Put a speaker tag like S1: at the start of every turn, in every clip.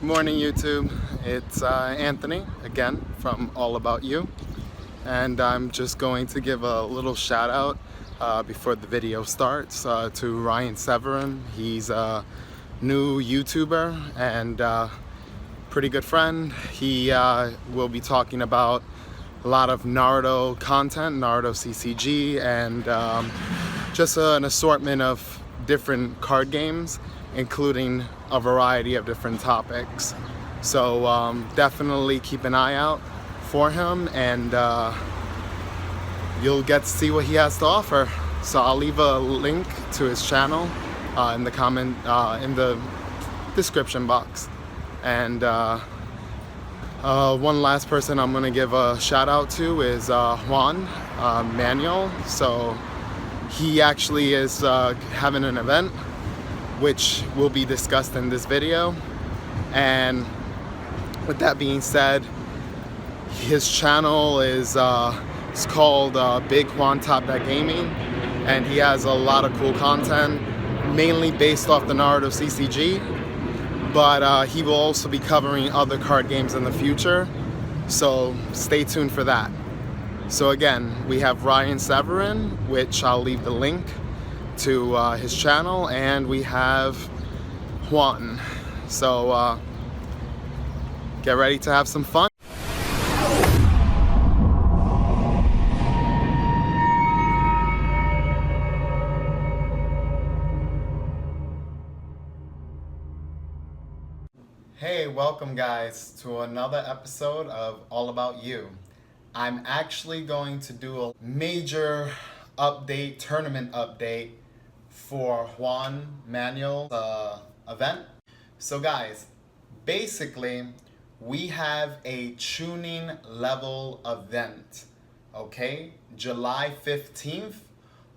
S1: Morning YouTube, it's Anthony again from All About You, and I'm just going to give a little shout out before the video starts to Ryan Severin. He's a new YouTuber and pretty good friend. He will be talking about a lot of Naruto content, Naruto CCG, and just an assortment of different card games, including a variety of different topics. So definitely keep an eye out for him, and you'll get to see what he has to offer. So I'll leave a link to his channel in the description box. And one last person I'm gonna give a shout out to is Juan Manuel. So he actually is having an event which will be discussed in this video. And with that being said, his channel is it's called Big Juan Top That Gaming, and he has a lot of cool content, mainly based off the Naruto CCG, but he will also be covering other card games in the future, so stay tuned for that. So again, we have Ryan Severin, which I'll leave the link to his channel, and we have Juan. So get ready to have some fun. Hey, welcome guys to another episode of All About You. I'm actually going to do a major update, tournament update for Juan Manuel's event. So guys, basically we have a Chunin level event, okay? July 15th.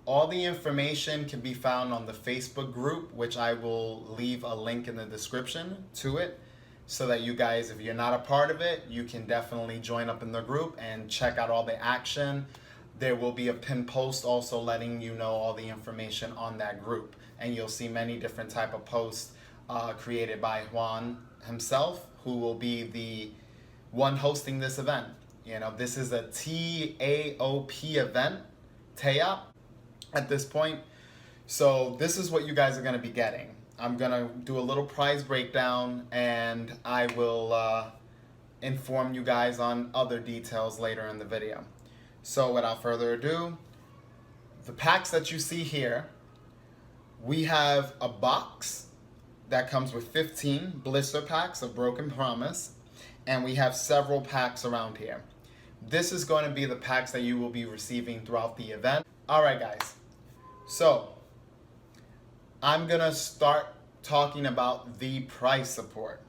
S1: All the information can be found on the Facebook group, which I will leave a link in the description to it, so that you guys, if you're not a part of it, you can definitely join up in the group and check out all the action. There will be a pinned post also letting you know all the information on that group, and you'll see many different type of posts created by Juan himself, who will be the one hosting this event. You know, this is a TAOP event, TAOP at this point. So this is what you guys are going to be getting. I'm going to do a little prize breakdown, and I will inform you guys on other details later in the video. So without further ado, the packs that you see here, we have a box that comes with 15 blister packs of Broken Promise, and we have several packs around here. This is going to be the packs that you will be receiving throughout the event. Alright guys, so I'm going to start talking about the prize support.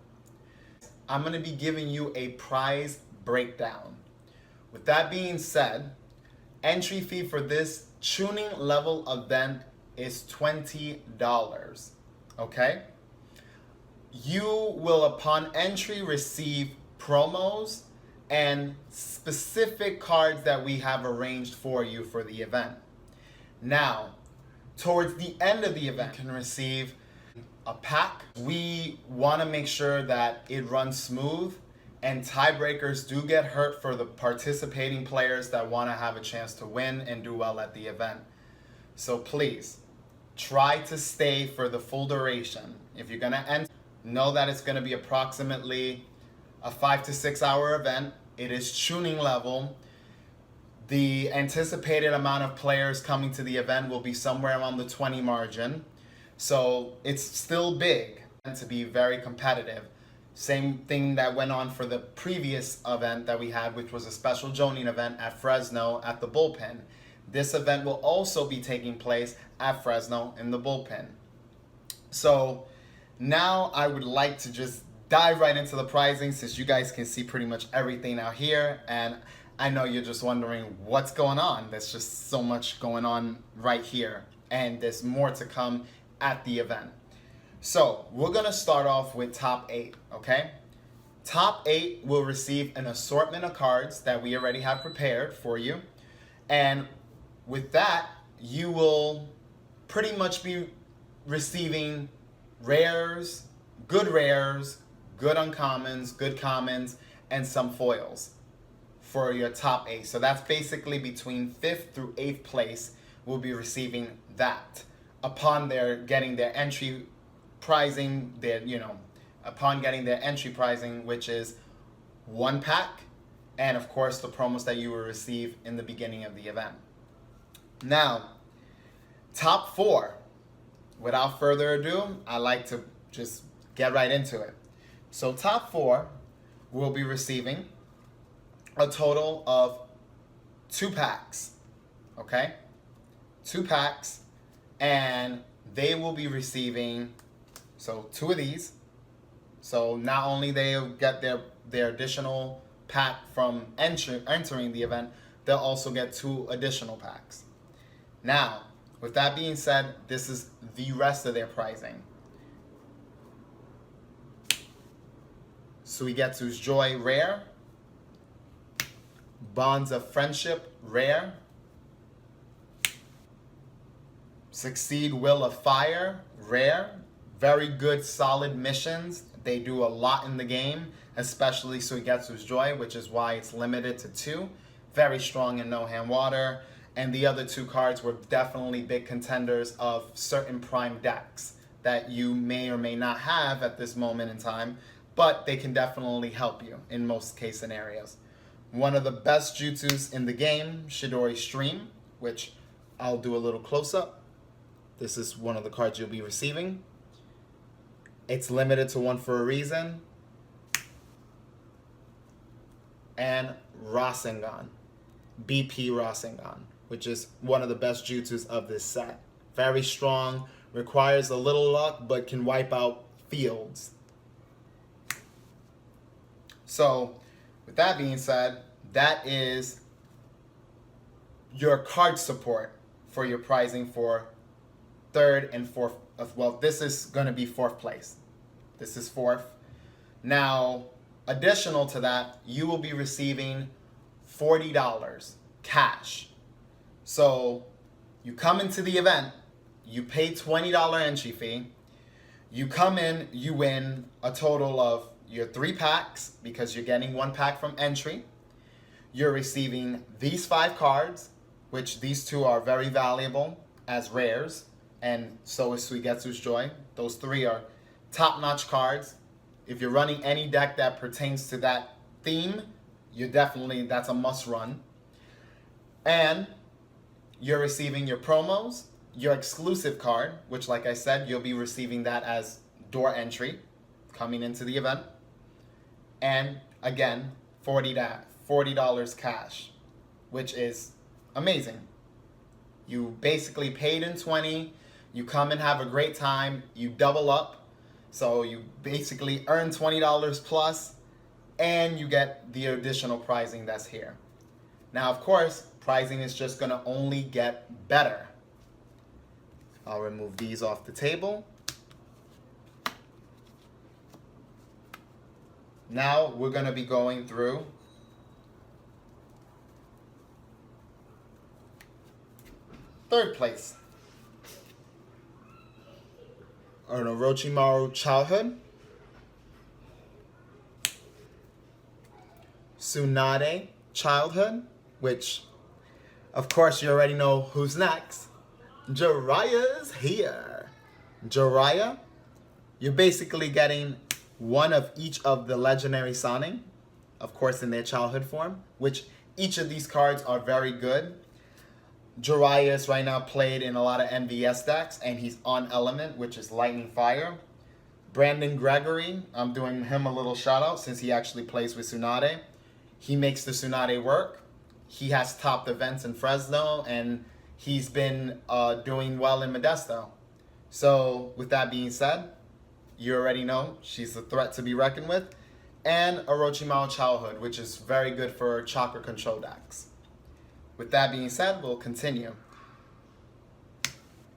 S1: I'm going to be giving you a prize breakdown. With that being said, entry fee for this tuning level event is $20, okay? You will, upon entry, receive promos and specific cards that we have arranged for you for the event. Now, towards the end of the event, you can receive a pack. We want to make sure that it runs smooth, and tiebreakers do get hurt for the participating players that want to have a chance to win and do well at the event. So please, try to stay for the full duration. If you're going to enter, know that it's going to be approximately a 5 to 6 hour event. It is tuning level. The anticipated amount of players coming to the event will be somewhere around the 20 margin. So it's still big and to be very competitive. Same thing that went on for the previous event that we had, which was a special Chunin event at Fresno at the bullpen. This event will also be taking place at Fresno in the bullpen. So now I would like to just dive right into the prizing, since you guys can see pretty much everything out here, and I know you're just wondering what's going on. There's just so much going on right here, and there's more to come at the event. So we're gonna start off with top 8, okay? Top 8 will receive an assortment of cards that we already have prepared for you, and with that, you will pretty much be receiving rares, good rares, good uncommons, good commons, and some foils for your top 8. So that's basically between 5th through 8th place will be receiving that upon their getting their entry pricing, upon getting their entry pricing, which is 1 pack, and of course the promos that you will receive in the beginning of the event. Now, top 4. Without further ado, I like to just get right into it. So top 4 will be receiving a total of 2 packs, okay? 2 packs, and they will be receiving, so 2 of these. So not only they'll get their additional pack from entering the event, they'll also get 2 additional packs. Now, with that being said, this is the rest of their pricing. Suigetsu's Joy Rare, Bonds of Friendship Rare, Succeed Will of Fire Rare. Very good, solid missions. They do a lot in the game, especially Suigetsu's Joy, which is why it's limited to 2. Very strong in No Hand Water. And the other 2 cards were definitely big contenders of certain prime decks that you may or may not have at this moment in time, but they can definitely help you in most case scenarios. One of the best jutsus in the game, Shidori Stream, which I'll do a little close-up. This is one of the cards you'll be receiving. It's limited to 1 for a reason. And Rasengan, BP Rasengan, which is one of the best jutsus of this set. Very strong, requires a little luck, but can wipe out fields. So, with that being said, that is your card support for your pricing for 3rd and 4th. Well, this is going to be 4th place. This is 4th. Now, additional to that, you will be receiving $40 cash. So you come into the event, you pay $20 entry fee, you come in, you win a total of your 3 packs because you're getting 1 pack from entry. You're receiving these 5 cards, which these 2 are very valuable as rares, and so is Suigetsu's Joy. Those 3 are top-notch cards. If you're running any deck that pertains to that theme, that's a must-run. And you're receiving your promos, your exclusive card, which like I said, you'll be receiving that as door entry coming into the event. And again, $40 cash, which is amazing. You basically paid in 20, you come and have a great time, you double up, so you basically earn $20 plus, and you get the additional pricing that's here. Now, of course, pricing is just going to only get better. I'll remove these off the table. Now we're going to be going through third place. An Orochimaru Childhood, Tsunade Childhood, which, of course, you already know who's next. Jiraiya's here. Jiraiya, you're basically getting 1 of each of the legendary Sonic, of course, in their childhood form, which each of these cards are very good. Jiraiya is right now played in a lot of MVS decks, and he's on Element, which is Lightning Fire. Brandon Gregory, I'm doing him a little shout out since he actually plays with Tsunade. He makes the Tsunade work. He has topped events in Fresno, and he's been doing well in Modesto. So with that being said, you already know she's a threat to be reckoned with. And Orochimaru Childhood, which is very good for chakra control decks. With that being said, we'll continue.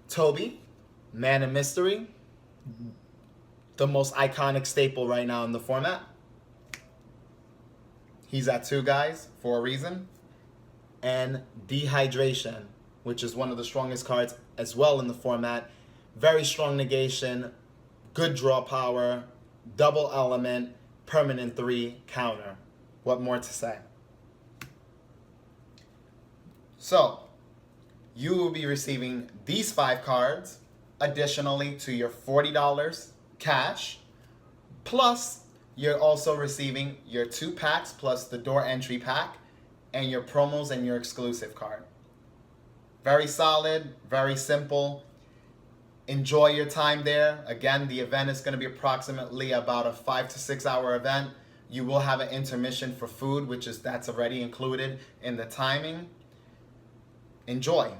S1: Toby, Man of Mystery, the most iconic staple right now in the format. He's at 2 guys for a reason. And Dehydration, which is one of the strongest cards as well in the format. Very strong negation, good draw power, double element, permanent 3 counter. What more to say? So, you will be receiving these 5 cards additionally to your $40 cash, plus you're also receiving your 2 packs plus the door entry pack and your promos and your exclusive card. Very solid, very simple. Enjoy your time there. Again, the event is going to be approximately about a 5 to 6 hour event. You will have an intermission for food, that's already included in the timing. Enjoy.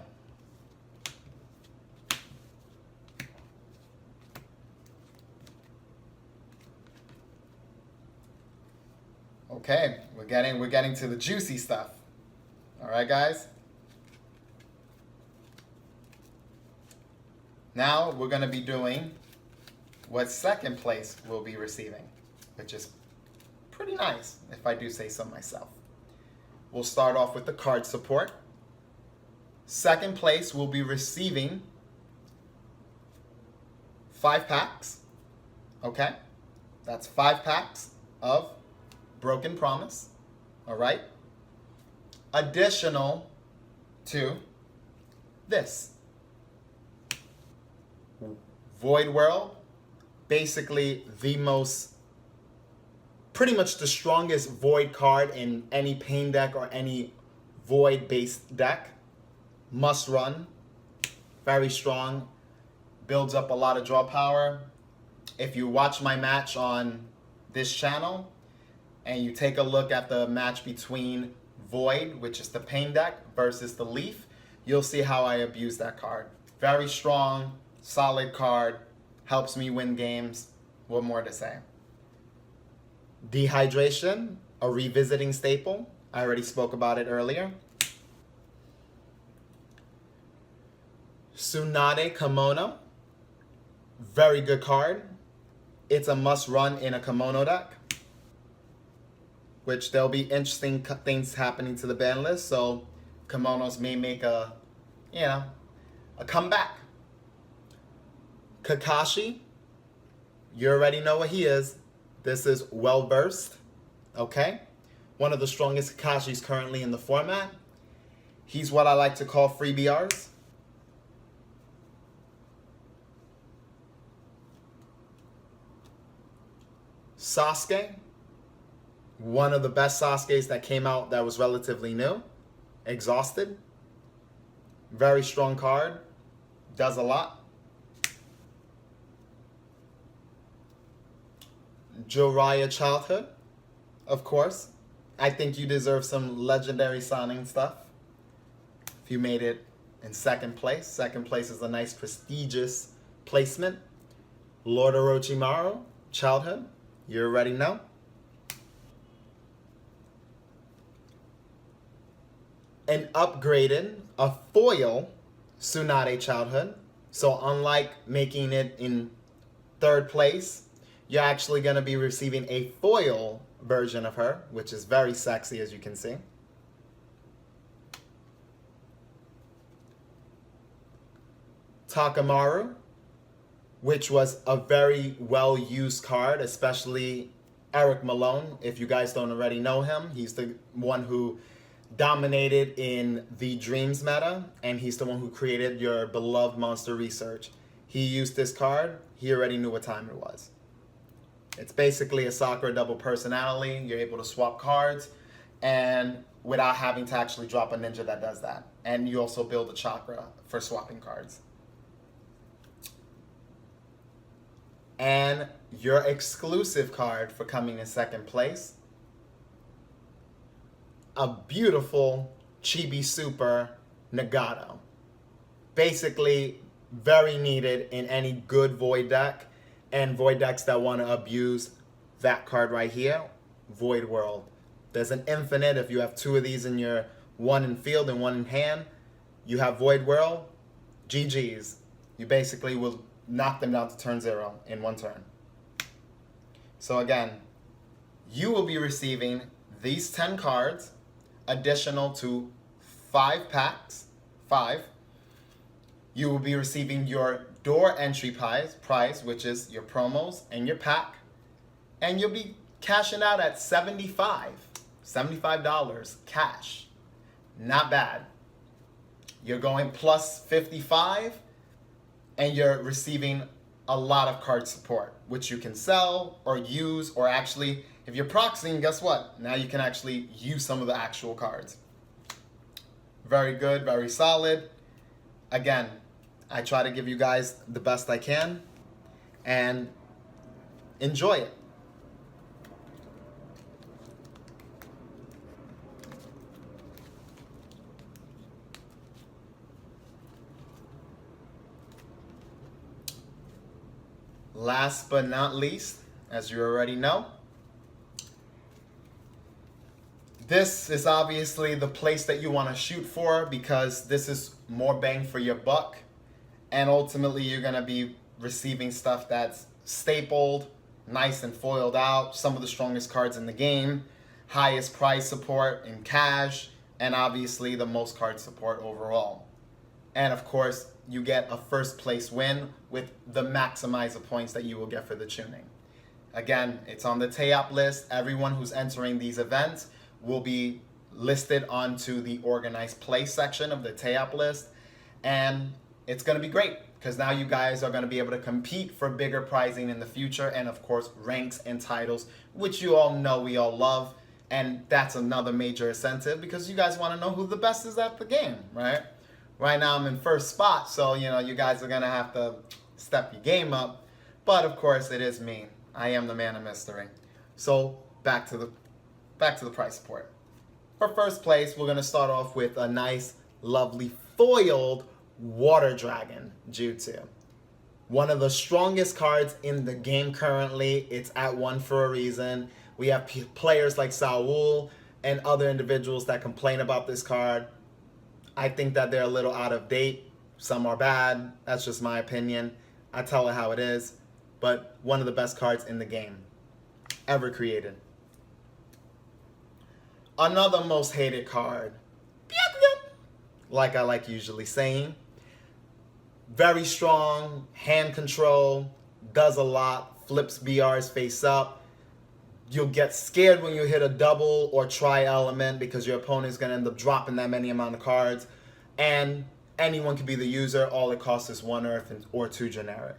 S1: Okay, we're getting to the juicy stuff. All right, guys. Now we're going to be doing what second place will be receiving, which is pretty nice, if I do say so myself. We'll start off with the card support. Second place will be receiving 5 packs. Okay, that's 5 packs of Broken Promise. All right. Additional to this. Void World, basically pretty much the strongest Void card in any Pain deck or any Void based deck. Must run, very strong, builds up a lot of draw power. If you watch my match on this channel and you take a look at the match between Void, which is the Pain deck, versus the Leaf, you'll see how I abuse that card. Very strong, solid card, helps me win games. What more to say? Dehydration, a revisiting staple. I already spoke about it earlier. Tsunade Kimono, very good card. It's a must run in a Kimono deck, which there'll be interesting things happening to the ban list, so Kimonos may make a comeback. Kakashi, you already know what he is. This is well versed, okay? One of the strongest Kakashis currently in the format. He's what I like to call free BRs. Sasuke, one of the best Sasukes that came out that was relatively new. Exhausted. Very strong card. Does a lot. Jiraiya Childhood, of course. I think you deserve some legendary signing stuff. If you made it in second place. Second place is a nice prestigious placement. Lord Orochimaru, Childhood. You already know. An upgraded, a foil Tsunade Childhood. So unlike making it in third place, you're actually going to be receiving a foil version of her, which is very sexy, as you can see. Takamaru, which was a very well-used card, especially Eric Malone. If you guys don't already know him, he's the one who dominated in the Dreams meta, and he's the one who created your beloved Monster Research. He used this card. He already knew what time it was. It's basically a Sakura double personality. You're able to swap cards, and without having to actually drop a ninja that does that. And you also build a chakra for swapping cards. And your exclusive card for coming in second place, a beautiful Chibi Super Nagato. Basically, very needed in any good Void deck, and Void decks that want to abuse that card right here, Void World. There's an infinite. If you have 2 of these in your one in field and one in hand, you have Void World, GG's. You basically will knock them down to turn 0 in 1 turn. So again, you will be receiving these 10 cards additional to 5 packs, 5. You will be receiving your door entry prize, which is your promos and your pack. and you'll be cashing out at $75 cash. Not bad. You're going plus 55 and you're receiving a lot of card support, which you can sell or use, or actually, if you're proxying, guess what? Now you can actually use some of the actual cards. Very good, very solid. Again, I try to give you guys the best I can, and enjoy it. Last but not least, as you already know, this is obviously the place that you want to shoot for, because this is more bang for your buck, and ultimately you're going to be receiving stuff that's stapled, nice and foiled out, some of the strongest cards in the game, highest prize support in cash, and obviously the most card support overall. And of course, you get a first place win with the maximizer points that you will get for the tuning. Again, it's on the TAYOP list. Everyone who's entering these events will be listed onto the organized play section of the TAYOP list. And it's going to be great, because now you guys are going to be able to compete for bigger prizing in the future, and of course ranks and titles, which you all know we all love. And that's another major incentive, because you guys want to know who the best is at the game, right? Right now I'm in first spot, so you guys are going to have to step your game up. But of course it is me. I am the man of mystery. So back to the prize support. For first place, we're going to start off with a nice, lovely foiled Water Dragon Jutsu. One of the strongest cards in the game currently. It's at 1 for a reason. We have players like Saul and other individuals that complain about this card. I think that they're a little out of date. Some are bad. That's just my opinion. I tell it how it is. But one of the best cards in the game ever created. Another most hated card, like I like usually saying. Very strong, hand control, does a lot, flips BRs face up. You'll get scared when you hit a double or tri element, because your opponent's going to end up dropping that many amount of cards. And anyone can be the user. All it costs is 1 earth or 2 generic.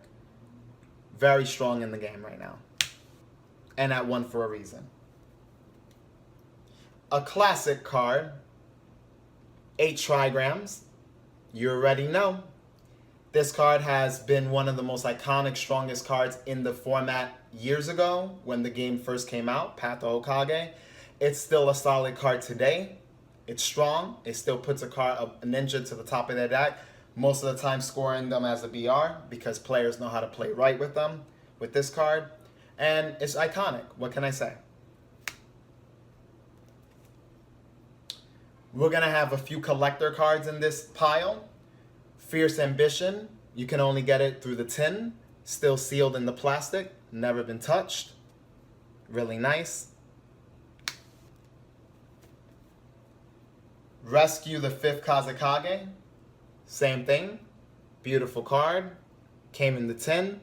S1: Very strong in the game right now. And at 1 for a reason. A classic card, 8 trigrams. You already know. This card has been one of the most iconic, strongest cards in the format years ago when the game first came out, Path of Hokage. It's still a solid card today. It's strong. It still puts a ninja to the top of their deck, most of the time scoring them as a BR, because players know how to play right with them, with this card. And it's iconic. What can I say? We're going to have a few collector cards in this pile. Fierce Ambition, you can only get it through the tin, still sealed in the plastic, never been touched. Really nice. Rescue the 5th Kazekage, same thing. Beautiful card, came in the tin,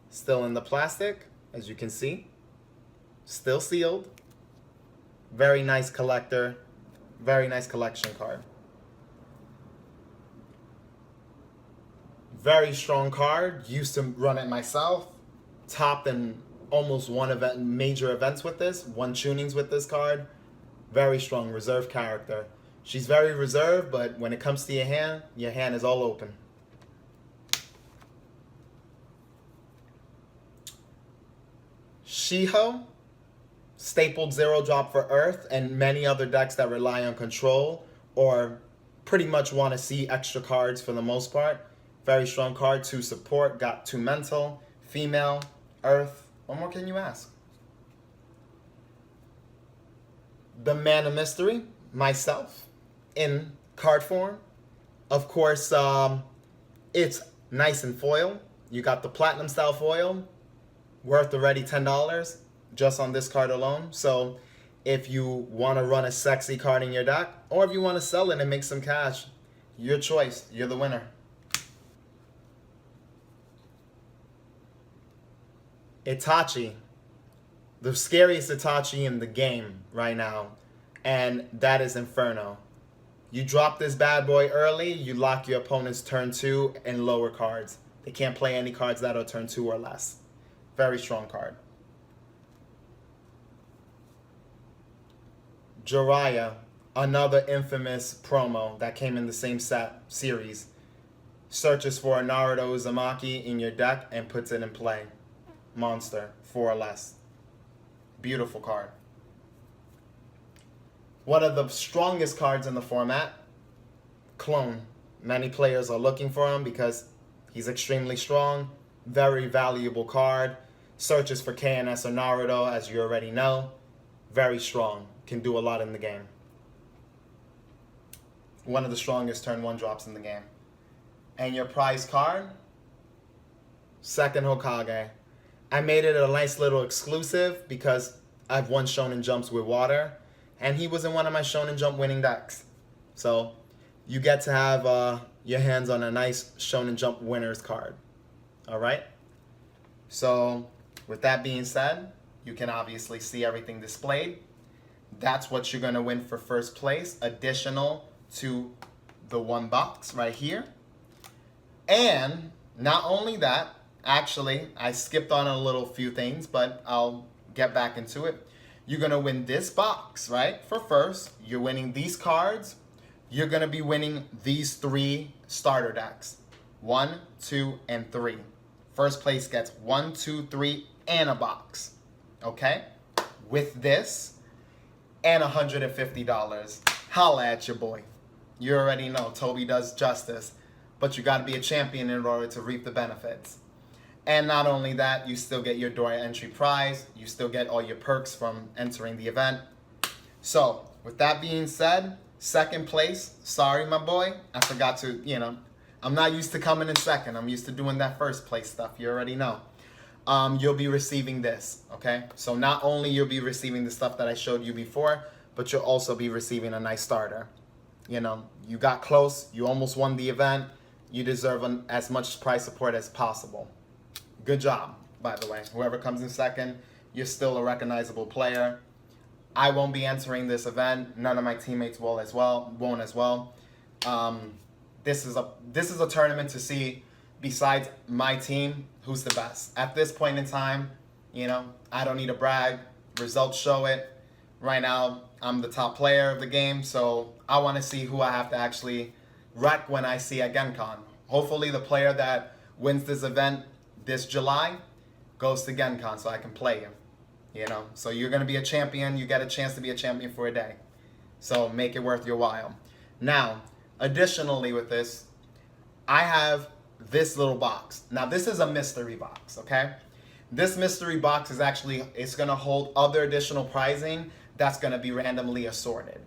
S1: still in the plastic, as you can see. Still sealed. Very nice collector, very nice collection card. Very strong card. Used to run it myself. Topped in almost one event, major events with this. Won tunings with this card. Very strong reserve character. She's very reserved, but when it comes to your hand is all open. Shiho, stapled 0-drop for Earth, and many other decks that rely on control or pretty much want to see extra cards for the most part. Very strong card, 2 support, got 2 mental, female, Earth. What more can you ask? The man of mystery, myself, in card form. Of course, it's nice and foil. You got the platinum style foil, worth already $10 just on this card alone. So if you want to run a sexy card in your deck, or if you want to sell it and make some cash, your choice. You're the winner. Itachi, the scariest Itachi in the game right now, and that is Inferno. You drop this bad boy early, you lock your opponent's turn 2 and lower cards. They can't play any cards that are turn 2 or less. Very strong card. Jiraiya, another infamous promo that came in the same series. Searches for a Naruto Uzumaki in your deck and puts it in play. Monster, 4 or less. Beautiful card. One of the strongest cards in the format, Clone. Many players are looking for him because he's extremely strong. Very valuable card. Searches for KNS or Naruto, as you already know. Very strong. Can do a lot in the game. One of the strongest turn 1 drops in the game. And your prize card, second Hokage. I made it a nice little exclusive because I've won Shonen Jumps with Water, and he was in one of my Shonen Jump winning decks. So you get to have your hands on a nice Shonen Jump winners card. All right? So with that being said, you can obviously see everything displayed. That's what you're going to win for first place, additional to the 1 box right here. And not only that, actually, I skipped on a little few things, but I'll get back into it. You're going to win this box, right? For first, you're winning these cards. You're going to be winning these 3 starter decks. 1, 2, and 3. First place gets 1, 2, 3, and a box. Okay? With this and $150. Holla at your boy. You already know Toby does justice. But you got to be a champion in order to reap the benefits. And not only that, you still get your door entry prize. You still get all your perks from entering the event. So, with that being said, second place, sorry my boy, I forgot to, I'm not used to coming in second. I'm used to doing that first place stuff. You already know. You'll be receiving this, okay? So not only you'll be receiving the stuff that I showed you before, but you'll also be receiving a nice starter. You got close. You almost won the event. You deserve as much prize support as possible. Good job, by the way. Whoever comes in second, you're still a recognizable player. I won't be entering this event. None of my teammates won't as well. This is a tournament to see, besides my team, who's the best. At this point in time, I don't need to brag. Results show it. Right now, I'm the top player of the game, so I want to see who I have to actually wreck when I see at GenCon. Hopefully the player that wins this event this July goes to GenCon so I can play him. So you're going to be a champion. You get a chance to be a champion for a day. So make it worth your while. Now, additionally with this, I have this little box. Now this is a mystery box, okay? This mystery box is it's going to hold other additional prizing that's going to be randomly assorted.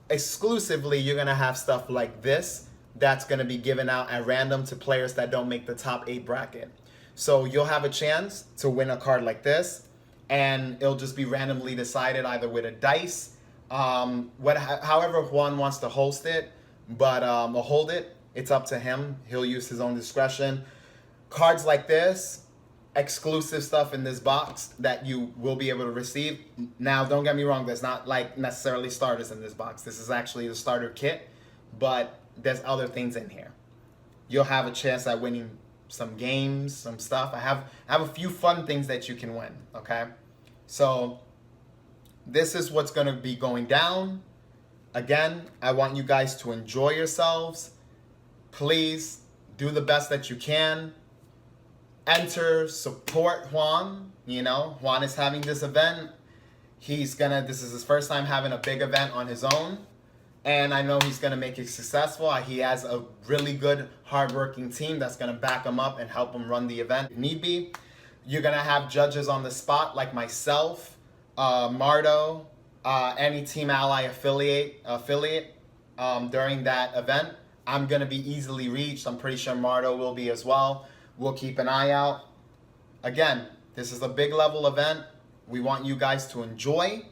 S1: Exclusively, you're going to have stuff like this that's going to be given out at random to players that don't make the top 8 bracket. So you'll have a chance to win a card like this, and it'll just be randomly decided either with a dice, however Juan wants to host it, but or hold it. It's up to him. He'll use his own discretion. Cards like this, exclusive stuff in this box that you will be able to receive. Now, don't get me wrong. There's not like necessarily starters in this box. This is actually the starter kit, but there's other things in here. You'll have a chance at winning some games, some stuff. I have a few fun things that you can win, okay? So this is what's going to be going down. Again, I want you guys to enjoy yourselves. Please do the best that you can. Enter, support Juan. Juan is having this event. This is his first time having a big event on his own. And I know he's going to make it successful. He has a really good, hardworking team that's going to back him up and help him run the event if need be. You're going to have judges on the spot like myself, Mardo, any Team Ally affiliate during that event. I'm going to be easily reached. I'm pretty sure Mardo will be as well. We'll keep an eye out. Again, this is a big level event. We want you guys to enjoy.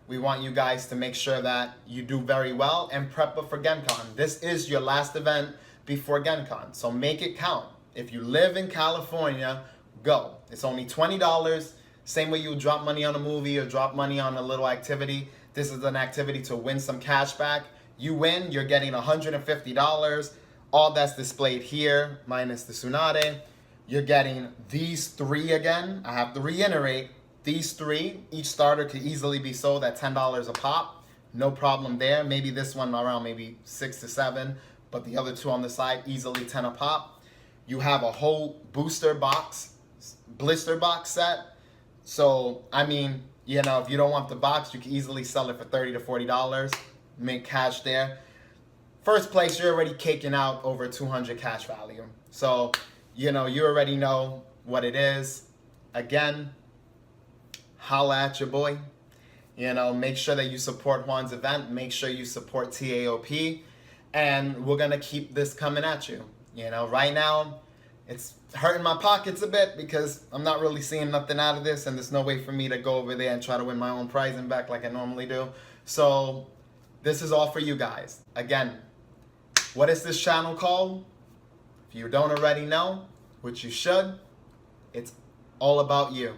S1: We want you guys to make sure that you do very well and prep up for GenCon. This is your last event before GenCon, so make it count. If you live in California, go. It's only $20. Same way you drop money on a movie or drop money on a little activity. This is an activity to win some cash back. You win, you're getting $150. All that's displayed here, minus the Tsunade. You're getting these three again. I have to reiterate, these three, each starter could easily be sold at $10 a pop. No problem there. Maybe this one around maybe 6 to 7, but the other two on the side, easily 10 a pop. You have a whole booster box, blister box set. So, I mean, you know, if you don't want the box, you can easily sell it for $30 to $40. Make cash there. First place, you're already caking out over 200 cash value. So, you know, you already know what it is. Again, holla at your boy. You know, make sure that you support Juan's event. Make sure you support TAOP. And we're going to keep this coming at you. You know, right now, it's hurting my pockets a bit because I'm not really seeing nothing out of this. And there's no way for me to go over there and try to win my own prizing back like I normally do. So, this is all for you guys. Again, what is this channel called? If you don't already know, which you should, it's all about you.